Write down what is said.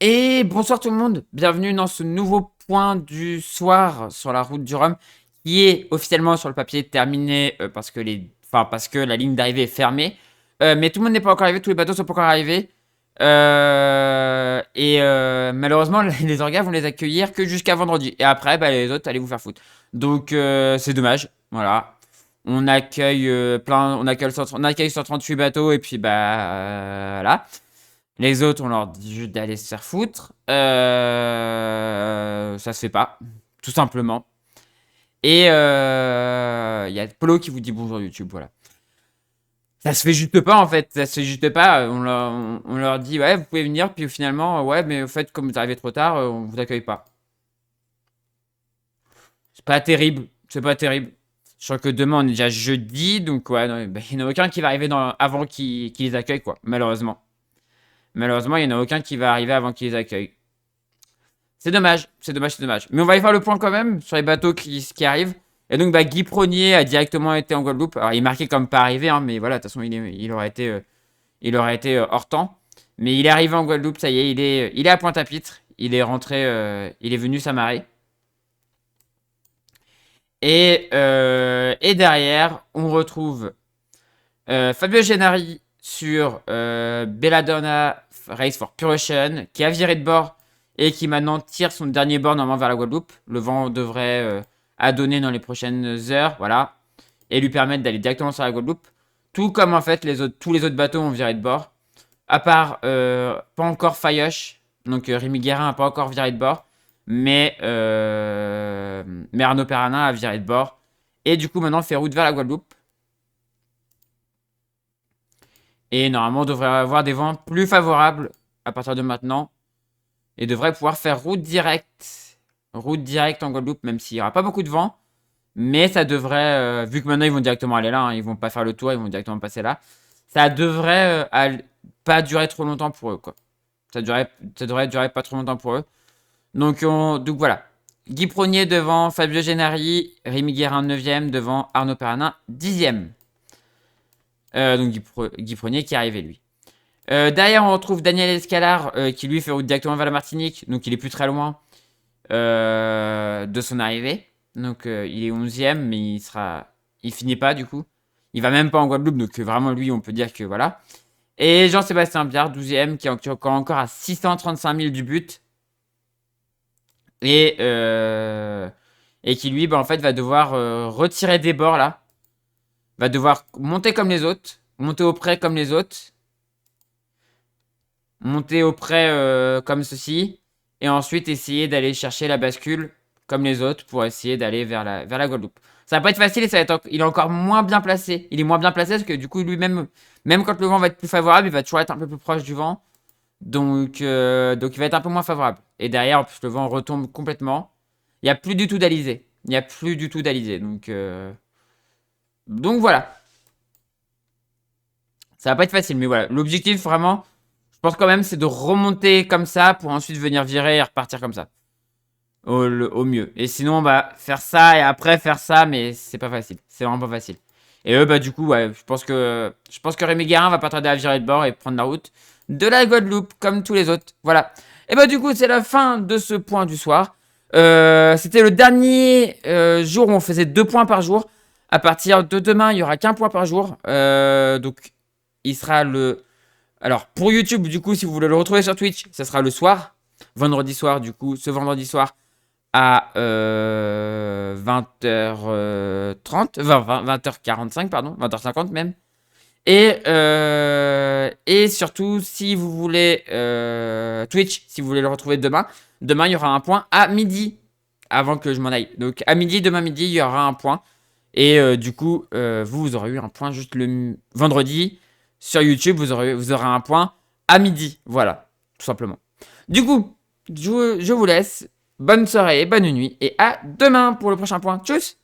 Et bonsoir tout le monde, bienvenue dans ce nouveau point du soir sur la route du Rhum qui est officiellement sur le papier terminé parce que la ligne d'arrivée est fermée. Mais tout le monde n'est pas encore arrivé, tous les bateaux sont pas encore arrivés. Malheureusement, les orgas vont les accueillir que jusqu'à vendredi. Et après, bah, les autres, allez vous faire foutre. Donc c'est dommage, voilà. On accueille 138 bateaux et puis voilà. Les autres, on leur dit juste d'aller se faire foutre. Ça se fait pas, tout simplement. Et il y a Polo qui vous dit bonjour YouTube, voilà. Ça se fait juste pas en fait, ça se fait juste pas. On leur dit ouais, vous pouvez venir, puis finalement, ouais, mais au fait, comme vous arrivez trop tard, on vous accueille pas. C'est pas terrible, c'est pas terrible. Je crois que demain on est déjà jeudi, donc ouais, il n'y en a aucun qui va arriver avant qu'ils les accueillent, quoi, malheureusement. Malheureusement, il n'y en a aucun qui va arriver avant qu'ils les accueillent. C'est dommage, c'est dommage, c'est dommage. Mais on va y faire le point quand même sur les bateaux qui arrivent. Et donc, Guy Pronier a directement été en Guadeloupe. Alors, il est marqué comme pas arrivé, hein, mais voilà, de toute façon, il aurait été hors temps. Mais il est arrivé en Guadeloupe, ça y est, il est à Pointe-à-Pitre. Il est rentré, il est venu s'amarrer. Et derrière, on retrouve Fabio Gennari sur Belladonna Race for Pure Ocean, qui a viré de bord et qui maintenant tire son dernier bord normalement vers la Guadeloupe. Le vent devrait adonner dans les prochaines heures, voilà, et lui permettre d'aller directement sur la Guadeloupe. Tout comme en fait tous les autres bateaux ont viré de bord, à part pas encore Fayoche, donc Rémi Guérin n'a pas encore viré de bord, mais Arnaud Perranin a viré de bord. Et du coup maintenant on fait route vers la Guadeloupe. Et normalement on devrait avoir des vents plus favorables à partir de maintenant. Et devrait pouvoir faire route directe. Route directe en Guadeloupe, même s'il n'y aura pas beaucoup de vent. Mais ça devrait, vu que maintenant ils vont directement aller là, hein, ils vont pas faire le tour, ils vont directement passer là. Ça devrait pas durer trop longtemps pour eux, quoi. Ça devrait durer pas trop longtemps pour eux. Donc voilà. Guy Pronier devant Fabio Gennari, Rémi Guérin 9ème devant Arnaud Perranin 10ème. Donc Guy Pronier qui est arrivé lui. Derrière, on retrouve Daniel Escalard qui lui fait route directement vers la Martinique. Donc il est plus très loin de son arrivée. Donc il est 11ème, mais il finit pas du coup. Il va même pas en Guadeloupe, donc vraiment lui, on peut dire que voilà. Et Jean-Sébastien Biard, 12ème, qui est encore à 635 000 du but. Et, et qui lui, en fait, va devoir retirer des bords là. Va devoir monter comme les autres. Monter au près comme les autres. Monter au près comme ceci. Et ensuite essayer d'aller chercher la bascule comme les autres pour essayer d'aller vers la Guadeloupe. Ça va pas être facile et il est encore moins bien placé. Il est moins bien placé parce que du coup lui-même, même quand le vent va être plus favorable, il va toujours être un peu plus proche du vent. Donc il va être un peu moins favorable. Et derrière, en plus, le vent retombe complètement. Il n'y a plus du tout d'alizé. Il n'y a plus du tout d'alizé. Donc voilà. Ça va pas être facile, mais voilà. L'objectif vraiment, je pense quand même, c'est de remonter comme ça pour ensuite venir virer et repartir comme ça. Au mieux. Et sinon, faire ça et après faire ça, mais c'est pas facile. C'est vraiment pas facile. Et eux, du coup, ouais, je pense que Rémi Guérin va pas tarder à virer de bord et prendre la route de la Guadeloupe, comme tous les autres. Voilà. Et du coup, c'est la fin de ce point du soir. C'était le dernier jour où on faisait 2 points par jour. À partir de demain, il y aura qu'un point par jour. Donc, il sera le... Alors, pour YouTube, du coup, si vous voulez le retrouver sur Twitch, ça sera le soir. Vendredi soir, du coup, ce vendredi soir à 20h30, 20h45, pardon, 20h50 même. Et surtout, si vous voulez Twitch, si vous voulez le retrouver demain, il y aura un point à midi, avant que je m'en aille. Donc à midi, demain midi, il y aura un point. Et du coup, vous aurez eu un point juste le vendredi. Sur YouTube, vous aurez un point à midi. Voilà, tout simplement. Du coup, je vous laisse. Bonne soirée, bonne nuit et à demain pour le prochain point. Tchuss!